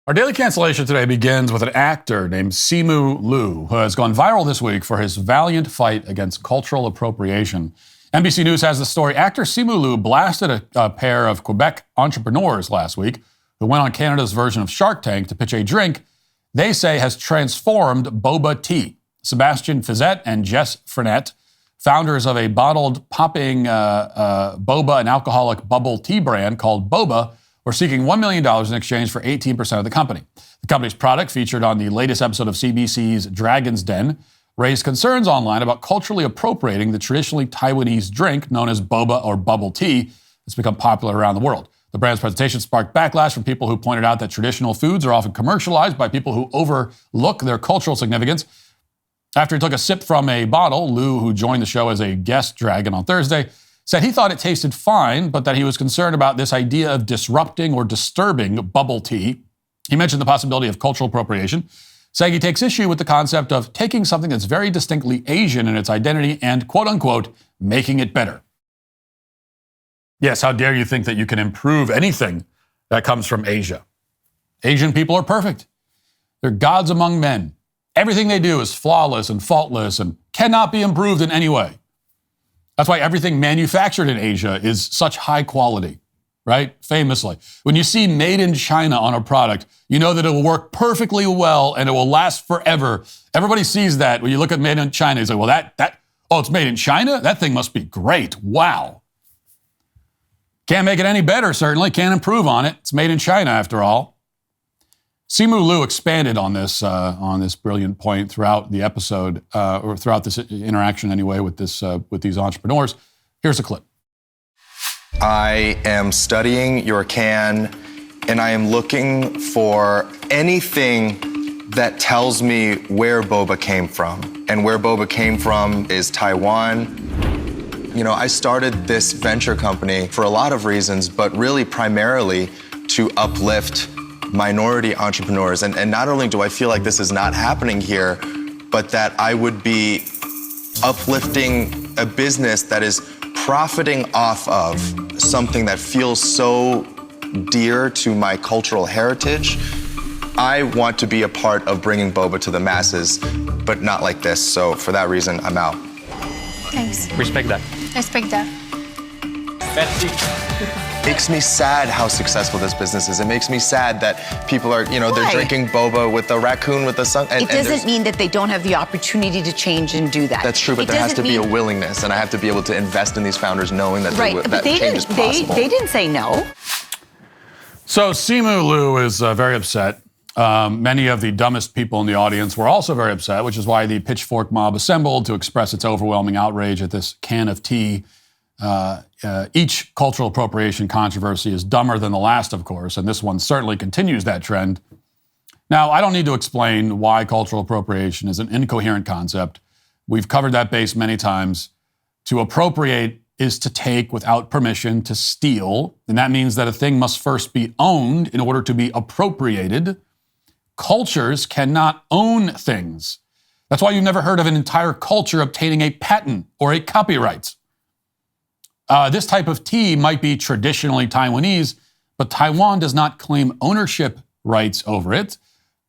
Our daily cancellation today begins with an actor named Simu Liu, who has gone viral this week for his valiant fight against cultural appropriation. NBC News has the story. Actor Simu Liu blasted a pair of Quebec entrepreneurs last week who went on Canada's version of Shark Tank to pitch a drink they say has transformed Boba tea. Sebastian Fizette and Jess Frenette, founders of a bottled popping boba and alcoholic bubble tea brand called Boba, were seeking $1 million in exchange for 18% of the company. The company's product, featured on the latest episode of CBC's Dragon's Den, raised concerns online about culturally appropriating the traditionally Taiwanese drink known as boba or bubble tea that's become popular around the world. The brand's presentation sparked backlash from people who pointed out that traditional foods are often commercialized by people who overlook their cultural significance. After he took a sip from a bottle, Liu, who joined the show as a guest dragon on Thursday, said he thought it tasted fine, but that he was concerned about this idea of disrupting or disturbing bubble tea. He mentioned the possibility of cultural appropriation, saying he takes issue with the concept of taking something that's very distinctly Asian in its identity and, quote unquote, making it better. Yes, how dare you think that you can improve anything that comes from Asia? Asian people are perfect. They're gods among men. Everything they do is flawless and faultless and cannot be improved in any way. That's why everything manufactured in Asia is such high quality, right? Famously. When you see made in China on a product, you know that it will work perfectly well and it will last forever. Everybody sees that. When you look at made in China, it's like, well, it's made in China? That thing must be great. Wow. Can't make it any better, certainly. Can't improve on it. It's made in China, after all. Simu Liu expanded on this brilliant point throughout the episode, or throughout this interaction anyway with these entrepreneurs. Here's a clip. I am studying your can, and I am looking for anything that tells me where boba came from. And where boba came from is Taiwan. You know, I started this venture company for a lot of reasons, but really primarily to uplift minority entrepreneurs. And not only do I feel like this is not happening here, but that I would be uplifting a business that is profiting off of something that feels so dear to my cultural heritage. I want to be a part of bringing boba to the masses, but not like this. So for that reason, I'm out. Thanks. Respect that. Respect that. Makes me sad how successful this business is. It makes me sad that people are, they're drinking boba with a raccoon with a sun. It doesn't mean that they don't have the opportunity to change and do that. That's true, but there has to be a willingness, and I have to be able to invest in these founders knowing that, that change is possible. They didn't say no. So Simu Liu is very upset. Many of the dumbest people in the audience were also very upset, which is why the pitchfork mob assembled to express its overwhelming outrage at this can of tea. Each cultural appropriation controversy is dumber than the last, of course, and this one certainly continues that trend. Now, I don't need to explain why cultural appropriation is an incoherent concept. We've covered that base many times. To appropriate is to take without permission, to steal, and that means that a thing must first be owned in order to be appropriated. Cultures cannot own things. That's why you've never heard of an entire culture obtaining a patent or a copyright. This type of tea might be traditionally Taiwanese, but Taiwan does not claim ownership rights over it.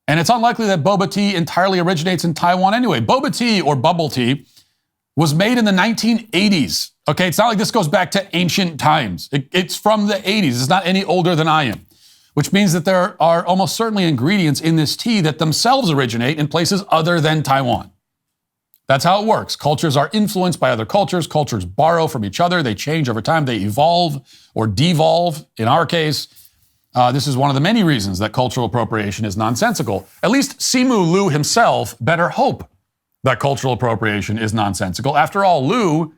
And it's unlikely that boba tea entirely originates in Taiwan anyway. Boba tea or bubble tea was made in the 1980s. Okay, it's not like this goes back to ancient times. It's from the 80s. It's not any older than I am, which means that there are almost certainly ingredients in this tea that themselves originate in places other than Taiwan. That's how it works. Cultures are influenced by other cultures. Cultures borrow from each other. They change over time. They evolve or devolve. In our case, this is one of the many reasons that cultural appropriation is nonsensical. At least Simu Liu himself better hope that cultural appropriation is nonsensical. After all, Liu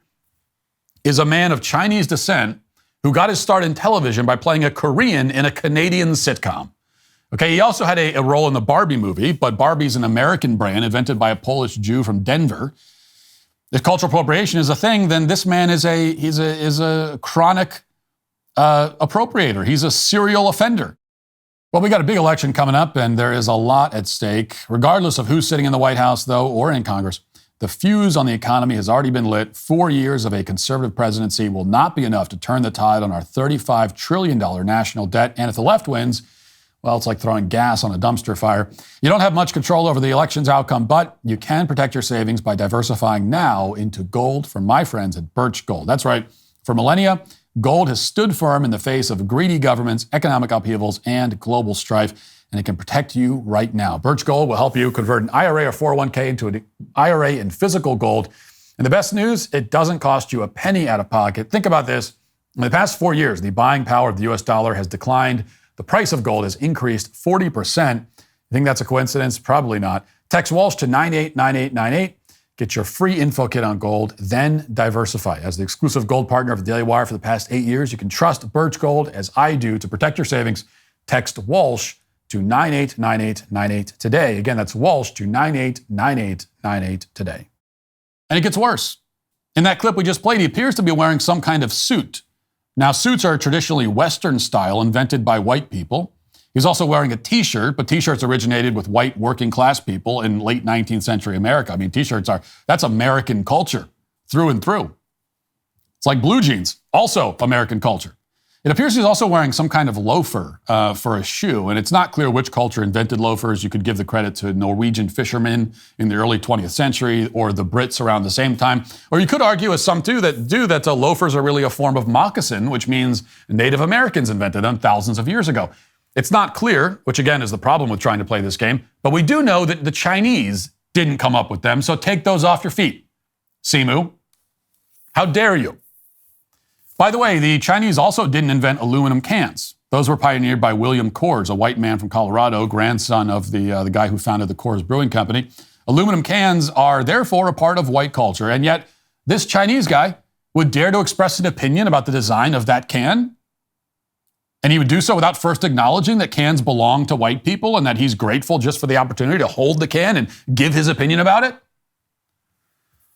is a man of Chinese descent who got his start in television by playing a Korean in a Canadian sitcom. Okay, he also had a role in the Barbie movie, but Barbie's an American brand invented by a Polish Jew from Denver. If cultural appropriation is a thing, then this man is a chronic appropriator. He's a serial offender. Well, we got a big election coming up, and there is a lot at stake. Regardless of who's sitting in the White House, though, or in Congress, the fuse on the economy has already been lit. 4 years of a conservative presidency will not be enough to turn the tide on our $35 trillion national debt. And if the left wins, well, it's like throwing gas on a dumpster fire. You don't have much control over the election's outcome, but you can protect your savings by diversifying now into gold from my friends at Birch Gold. That's right. For millennia, gold has stood firm in the face of greedy governments, economic upheavals, and global strife, and it can protect you right now. Birch Gold will help you convert an IRA or 401k into an IRA in physical gold. And the best news, it doesn't cost you a penny out of pocket. Think about this. In the past 4 years, the buying power of the US dollar has declined. The price of gold has increased 40%. You think that's a coincidence? Probably not. Text Walsh to 989898. Get your free info kit on gold, then diversify. As the exclusive gold partner of the Daily Wire for the past 8 years, you can trust Birch Gold as I do to protect your savings. Text Walsh to 989898 today. Again, that's Walsh to 989898 today. And it gets worse. In that clip we just played, he appears to be wearing some kind of suit. Now, suits are traditionally Western style, invented by white people. He's also wearing a T-shirt, but T-shirts originated with white working class people in late 19th century America. I mean, T-shirts that's American culture through and through. It's like blue jeans, also American culture. It appears he's also wearing some kind of loafer for a shoe, and it's not clear which culture invented loafers. You could give the credit to Norwegian fishermen in the early 20th century or the Brits around the same time. Or you could argue, as some do, that loafers are really a form of moccasin, which means Native Americans invented them thousands of years ago. It's not clear, which again is the problem with trying to play this game, but we do know that the Chinese didn't come up with them, so take those off your feet. Simu, how dare you? By the way, the Chinese also didn't invent aluminum cans. Those were pioneered by William Coors, a white man from Colorado, grandson of the guy who founded the Coors Brewing Company. Aluminum cans are therefore a part of white culture, and yet this Chinese guy would dare to express an opinion about the design of that can? And he would do so without first acknowledging that cans belong to white people and that he's grateful just for the opportunity to hold the can and give his opinion about it?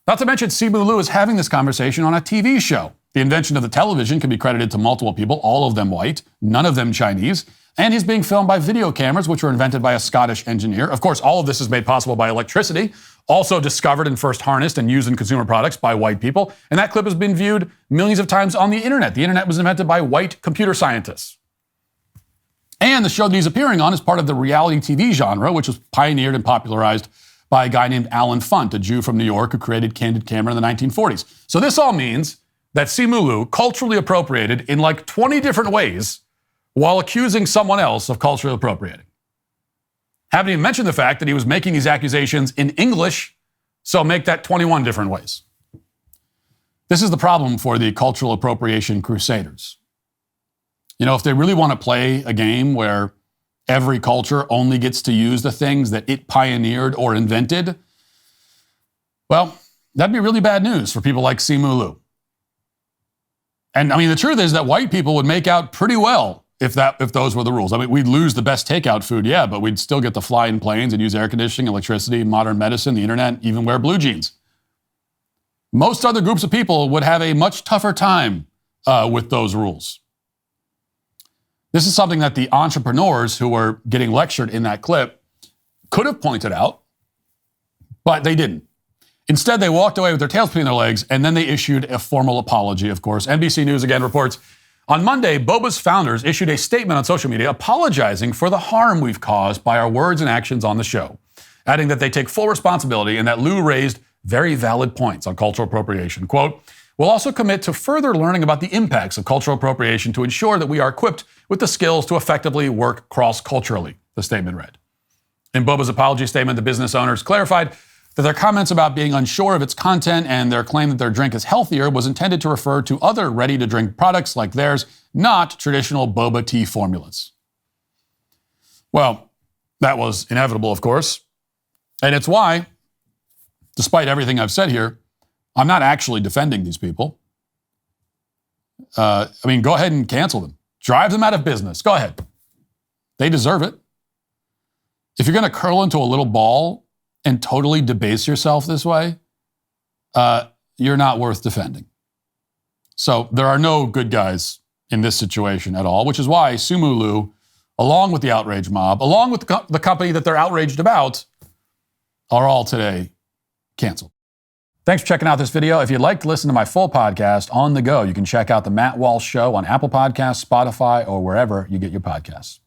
Not to mention, Simu Liu is having this conversation on a TV show. The invention of the television can be credited to multiple people, all of them white, none of them Chinese, and he's being filmed by video cameras, which were invented by a Scottish engineer. Of course, all of this is made possible by electricity, also discovered and first harnessed and used in consumer products by white people, and that clip has been viewed millions of times on the internet. The internet was invented by white computer scientists. And the show that he's appearing on is part of the reality TV genre, which was pioneered and popularized by a guy named Alan Funt, a Jew from New York who created Candid Camera in the 1940s. So this all means that Simu Liu culturally appropriated in like 20 different ways while accusing someone else of culturally appropriating. Haven't even mentioned the fact that he was making these accusations in English, so make that 21 different ways. This is the problem for the cultural appropriation crusaders. You know, if they really want to play a game where every culture only gets to use the things that it pioneered or invented, well, that'd be really bad news for people like Simu Liu. And I mean, the truth is that white people would make out pretty well if those were the rules. I mean, we'd lose the best takeout food, yeah, but we'd still get to fly in planes and use air conditioning, electricity, modern medicine, the internet, even wear blue jeans. Most other groups of people would have a much tougher time with those rules. This is something that the entrepreneurs who were getting lectured in that clip could have pointed out, but they didn't. Instead, they walked away with their tails between their legs, and then they issued a formal apology, of course. NBC News again reports, on Monday, Boba's founders issued a statement on social media apologizing for the harm we've caused by our words and actions on the show, adding that they take full responsibility and that Liu raised very valid points on cultural appropriation. Quote, we'll also commit to further learning about the impacts of cultural appropriation to ensure that we are equipped with the skills to effectively work cross-culturally, the statement read. In Boba's apology statement, the business owners clarified that their comments about being unsure of its content and their claim that their drink is healthier was intended to refer to other ready-to-drink products like theirs, not traditional boba tea formulas. Well, that was inevitable, of course. And it's why, despite everything I've said here, I'm not actually defending these people. I mean, go ahead and cancel them. Drive them out of business. Go ahead. They deserve it. If you're going to curl into a little ball and totally debase yourself this way, you're not worth defending. So there are no good guys in this situation at all, which is why Simu Liu, along with the outrage mob, along with the company that they're outraged about, are all today canceled. Thanks for checking out this video. If you'd like to listen to my full podcast on the go, you can check out The Matt Walsh Show on Apple Podcasts, Spotify, or wherever you get your podcasts.